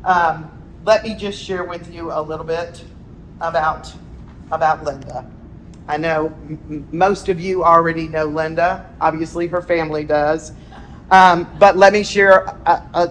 Let me just share with you a little bit about Linda. I know most of you already know Linda. Obviously, her family does. But let me share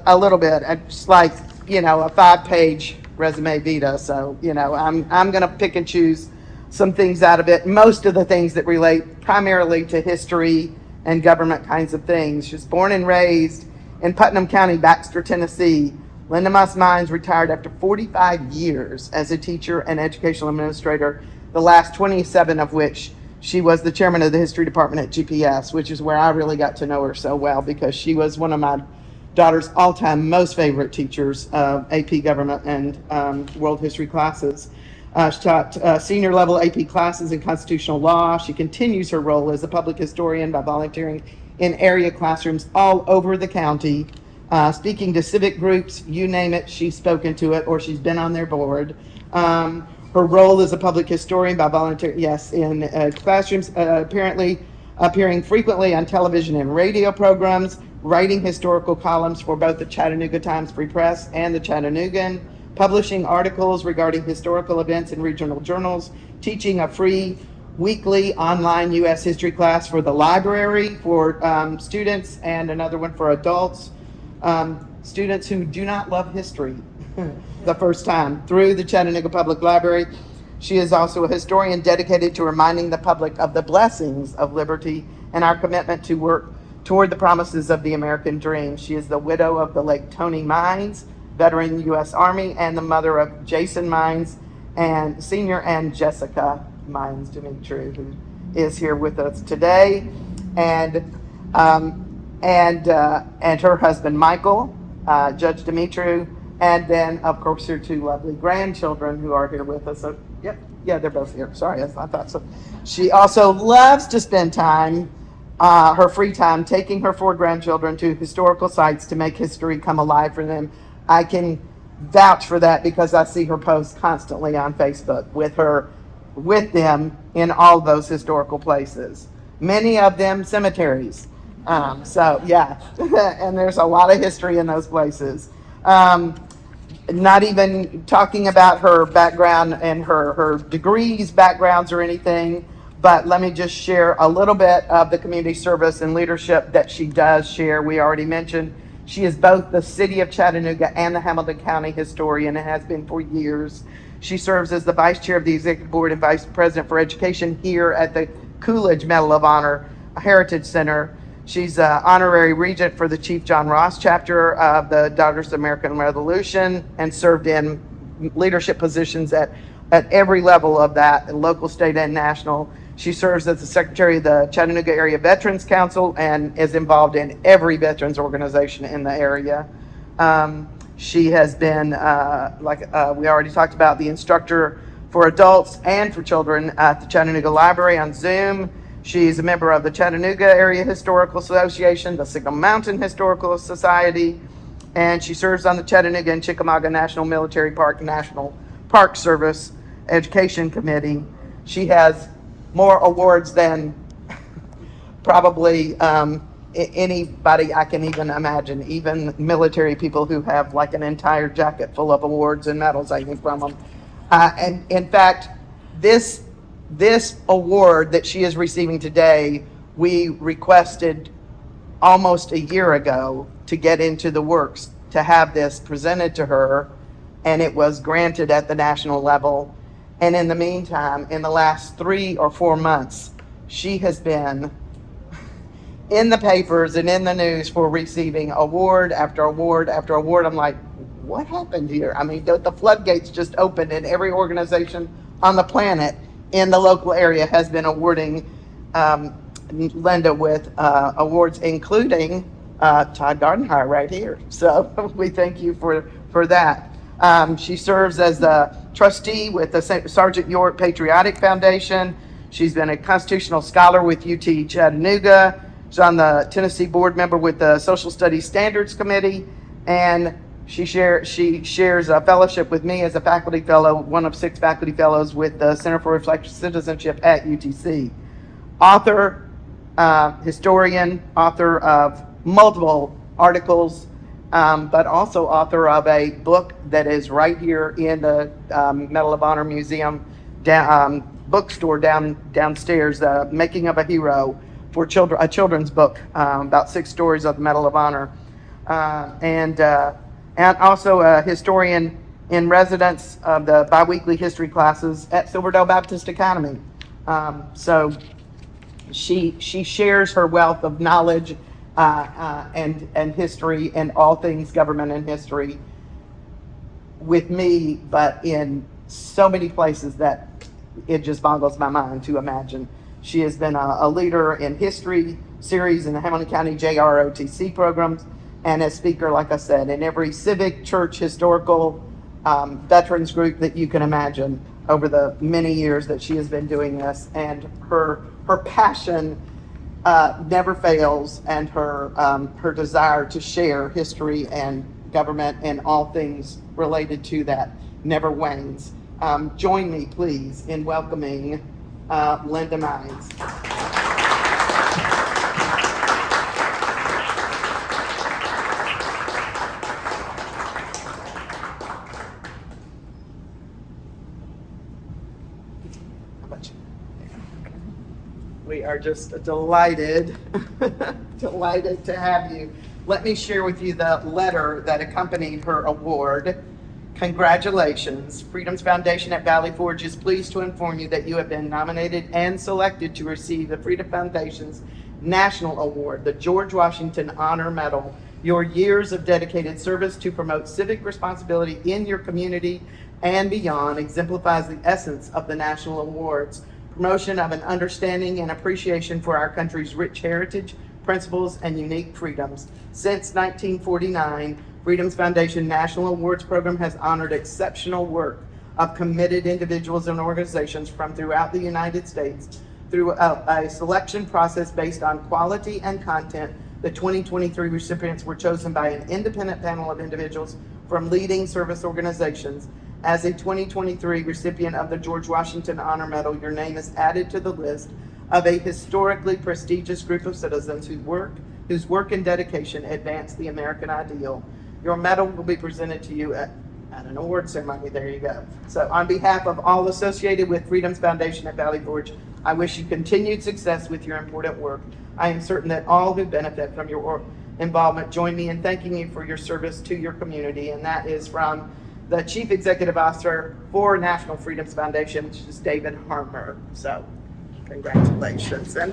a little bit. It's like, a 5-page resume vita. So, I'm going to pick and choose some things out of it. Most of the things that relate primarily to history and government kinds of things. She was born and raised in Putnam County, Baxter, Tennessee. Linda Moss Mines retired after 45 years as a teacher and educational administrator, the last 27 of which she was the chairman of the history department at GPS, which is where I really got to know her so well because she was one of my daughter's all-time most favorite teachers of AP government and world history classes. She taught senior level AP classes in constitutional law. She continues her role as a public historian by volunteering in area classrooms all over the county, speaking to civic groups, you name it, she's spoken to it or she's been on their board. Her role as a public historian by volunteering, yes, in classrooms, apparently appearing frequently on television and radio programs, writing historical columns for both the Chattanooga Times Free Press and the Chattanoogan, publishing articles regarding historical events in regional journals, teaching a free weekly online U.S. history class for the library for students and another one for adults, students who do not love history the first time through the Chattanooga Public Library. She is also a historian dedicated to reminding the public of the blessings of liberty and our commitment to work toward the promises of the American dream. She is the widow of the late Tony Mines, veteran U.S. Army, and the mother of Jason Mines and Senior and Jessica Mines Dimitri, who is here with us today, and her husband Michael, Judge Dimitri, and then of course her 2 lovely grandchildren who are here with us. So, yep, yeah, they're both here. Sorry, I thought so. She also loves to spend time, her free time, taking her 4 grandchildren to historical sites to make history come alive for them. I can vouch for that because I see her post constantly on Facebook with them in all those historical places. Many of them cemeteries. So yeah, and there's a lot of history in those places. Not even talking about her background and her degrees, backgrounds, or anything, but let me just share a little bit of the community service and leadership that she does share. We already mentioned she is both the city of Chattanooga and the Hamilton County historian and has been for years. She serves as the vice chair of the executive board and vice president for education here at the Coolidge Medal of Honor Heritage Center. She's honorary regent for the Chief John Ross chapter of the Daughters of the American Revolution and served in leadership positions at every level of that, local, state, and national. She serves as the secretary of the Chattanooga Area Veterans Council and is involved in every veterans organization in the area. She has been, we already talked about, the instructor for adults and for children at the Chattanooga Library on Zoom. She's a member of the Chattanooga Area Historical Association, the Signal Mountain Historical Society, and she serves on the Chattanooga and Chickamauga National Military Park National Park Service Education Committee. She has more awards than probably anybody I can even imagine, even military people who have like an entire jacket full of awards and medals hanging from them. And in fact, this award that she is receiving today, we requested almost a year ago to get into the works to have this presented to her, and it was granted at the national level. And in the meantime, in the last 3 or 4 months, she has been in the papers and in the news for receiving award after award after award. I'm like, what happened here? I mean, the floodgates just opened, and every organization on the planet in the local area has been awarding Linda with awards, including Todd Gardenhire right here. So we thank you for that. She serves as the trustee with the Sergeant York Patriotic Foundation. She's been a constitutional scholar with UT Chattanooga. She's on the Tennessee board member with the Social Studies Standards Committee, and she shares a fellowship with me as a faculty fellow, one of 6 faculty fellows with the Center for Reflective Citizenship at UTC. Author, historian, author of multiple articles but also author of a book that is right here in the Medal of Honor Museum bookstore downstairs, Making of a Hero, for children, a children's book about 6 stories of the Medal of Honor, and also a historian in residence of the biweekly history classes at Silverdale Baptist Academy. So she shares her wealth of knowledge and history and all things government and history with me, but in so many places that it just boggles my mind to imagine. She has been a leader in history series in the Hamilton County JROTC programs, and a speaker, like I said, in every civic, church, historical, veterans group that you can imagine over the many years that she has been doing this. And her passion never fails, and her desire to share history and government and all things related to that never wanes. Join me, please, in welcoming Linda Mines. We are just delighted, delighted to have you. Let me share with you the letter that accompanied her award. Congratulations. Freedom's Foundation at Valley Forge is pleased to inform you that you have been nominated and selected to receive the Freedom Foundation's National Award, the George Washington Honor Medal. Your years of dedicated service to promote civic responsibility in your community and beyond exemplifies the essence of the National Awards. Promotion of an understanding and appreciation for our country's rich heritage, principles, and unique freedoms. Since 1949, Freedom's Foundation National Awards Program has honored exceptional work of committed individuals and organizations from throughout the United States. Through a selection process based on quality and content, the 2023 recipients were chosen by an independent panel of individuals from leading service organizations. As a 2023 recipient of the George Washington Honor Medal, your name is added to the list of a historically prestigious group of citizens whose work and dedication advance the American ideal. Your medal will be presented to you at an award ceremony. There you go. So on behalf of all associated with Freedom's Foundation at Valley Forge, I wish you continued success with your important work. I am certain that all who benefit from your involvement join me in thanking you for your service to your community. And that is from the Chief Executive Officer for National Freedom's Foundation, which is David Harmer. So congratulations. And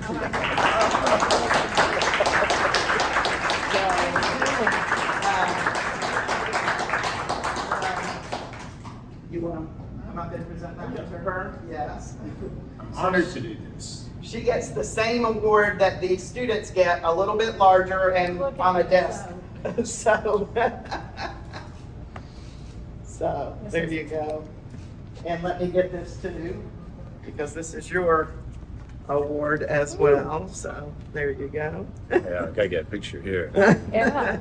you want to come up and present that to her? Yes. I'm honored to do this. She gets the same award that the students get, a little bit larger and on a desk. So there you go. And let me get this too, because this is your award as well. So there you go. Yeah, I gotta get a picture here. Yeah.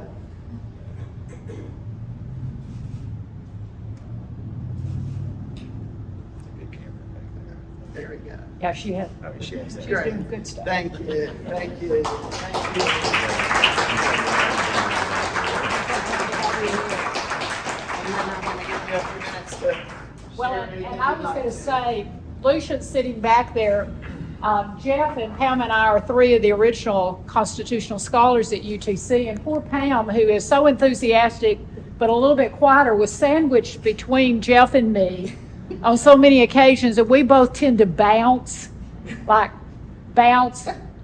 There we go. Yeah, she has. Oh, she has that. She's doing good stuff. Thank you. Thank you. Thank you. And then I'm going to give you a few minutes to Well, share and anything I you'd was like. going to say, Lucian's sitting back there. Jeff and Pam and I are 3 of the original constitutional scholars at UTC, and poor Pam, who is so enthusiastic but a little bit quieter, was sandwiched between Jeff and me on so many occasions that we both tend to bounce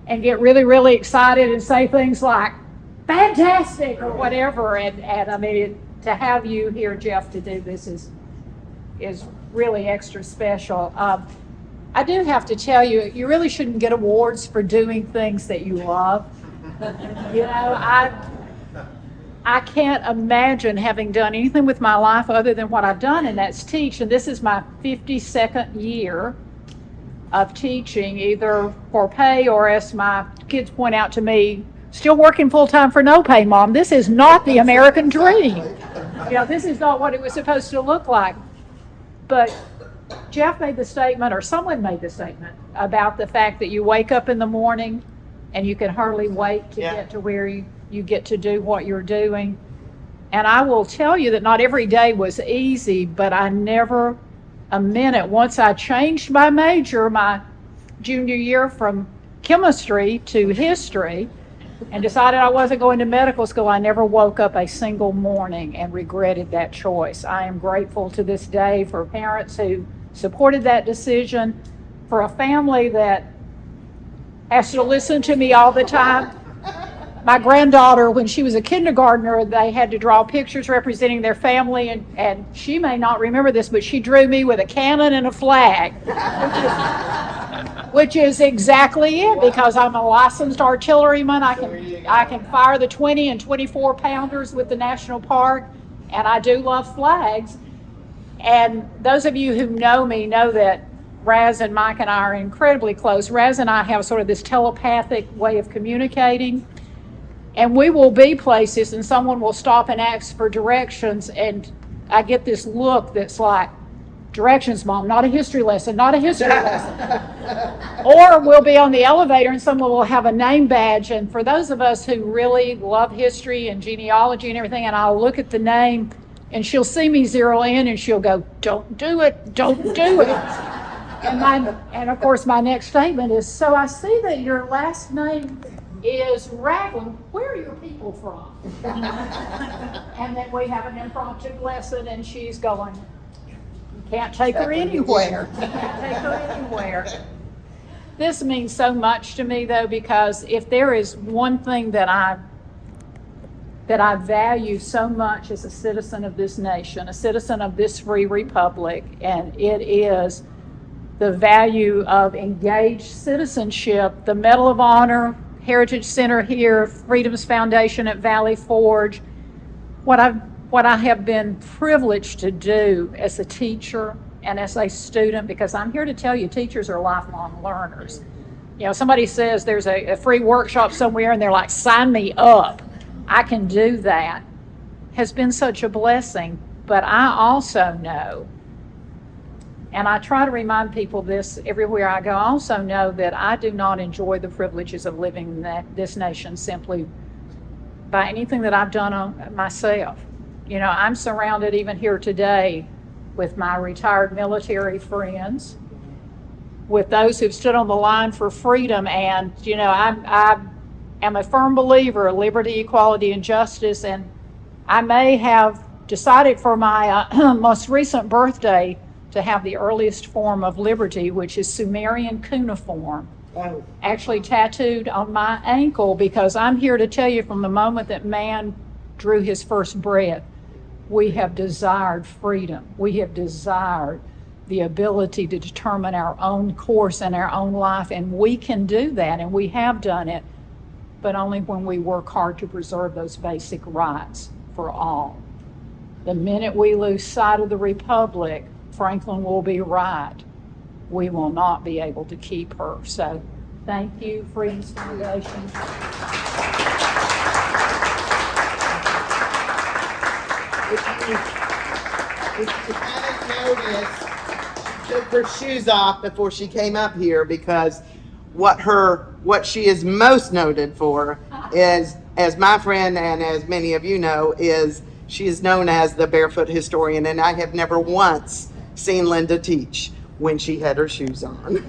and get really, really excited and say things like, fantastic, or whatever. And I mean, to have you here, Jeff, to do this is really extra special. I do have to tell you, you really shouldn't get awards for doing things that you love. You know, I can't imagine having done anything with my life other than what I've done, and that's teach. And this is my 52nd year of teaching, either for pay or, as my kids point out to me, still working full-time for no pay, Mom. This is not the American dream. You know, this is not what it was supposed to look like. But Jeff made the statement, or someone made the statement, about the fact that you wake up in the morning and you can hardly wait to get to where you get to do what you're doing. And I will tell you that not every day was easy, but I never a minute, once I changed my major my junior year from chemistry to history and decided I wasn't going to medical school, I never woke up a single morning and regretted that choice. I am grateful to this day for parents who supported that decision, for a family that has to listen to me all the time. My granddaughter, when she was a kindergartner, they had to draw pictures representing their family, and she may not remember this, but she drew me with a cannon and a flag, which is exactly it, because I'm a licensed artilleryman. I can fire the 20 and 24 pounders with the National Park, and I do love flags. And those of you who know me know that Raz and Mike and I are incredibly close. Raz and I have sort of this telepathic way of communicating. And we will be places and someone will stop and ask for directions, and I get this look that's like, directions, Mom, not a history lesson, not a history lesson. Or we'll be on the elevator and someone will have a name badge, and for those of us who really love history and genealogy and everything, and I'll look at the name and she'll see me zero in and she'll go, don't do it, don't do it. And of course my next statement is, so I see that your last name is Ragland. Where are your people from? And then we have an impromptu lesson and she's going, you can't take her anywhere. You can't take her anywhere. This means so much to me, though, because if there is one thing that I value so much as a citizen of this nation, a citizen of this free republic, and it is the value of engaged citizenship, the Medal of Honor, Heritage Center here, Freedom's Foundation at Valley Forge. What I have been privileged to do as a teacher and as a student, because I'm here to tell you, teachers are lifelong learners. You know, somebody says there's a free workshop somewhere and they're like, sign me up. I can do that. Has been such a blessing. But I also know, and I try to remind people this everywhere I go, I also know that I do not enjoy the privileges of living in this nation simply by anything that I've done on myself. You know, I'm surrounded even here today with my retired military friends, with those who've stood on the line for freedom. And, you know, I am a firm believer of liberty, equality, and justice. And I may have decided for my most recent birthday to have the earliest form of liberty, which is Sumerian cuneiform, actually tattooed on my ankle, because I'm here to tell you, from the moment that man drew his first breath, we have desired freedom. We have desired the ability to determine our own course and our own life, and we can do that, and we have done it, but only when we work hard to preserve those basic rights for all. The minute we lose sight of the Republic, Franklin will be right. We will not be able to keep her. So thank you, Freedom's Foundation. If you haven't noticed, she took her shoes off before she came up here, because what she is most noted for is, as my friend and as many of you know, is she is known as the barefoot historian, and I have never once seen Linda teach when she had her shoes on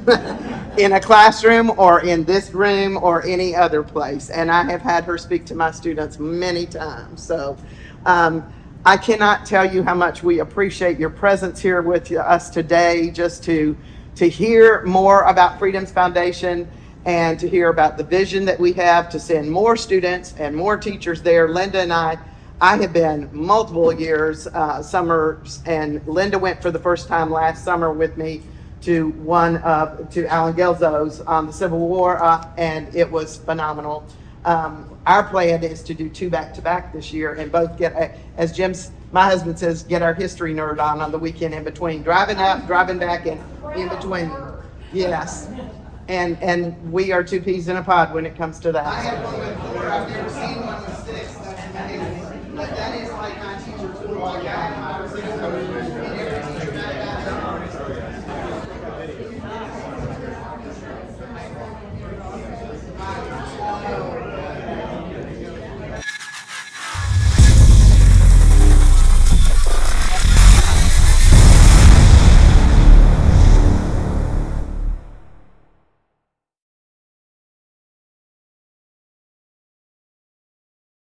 in a classroom or in this room or any other place. And I have had her speak to my students many times. So I cannot tell you how much we appreciate your presence here with us today, just to hear more about Freedom's Foundation and to hear about the vision that we have to send more students and more teachers there. Linda and I have been multiple years, summers, and Linda went for the first time last summer with me to Alan Gelzo's on the Civil War, and it was phenomenal. Our plan is to do 2 back-to-back this year, and both get, as my husband says, get our history nerd on the weekend in between, driving up, driving back, and in between. Yes. And we are 2 peas in a pod when it comes to that. I have one with I've never seen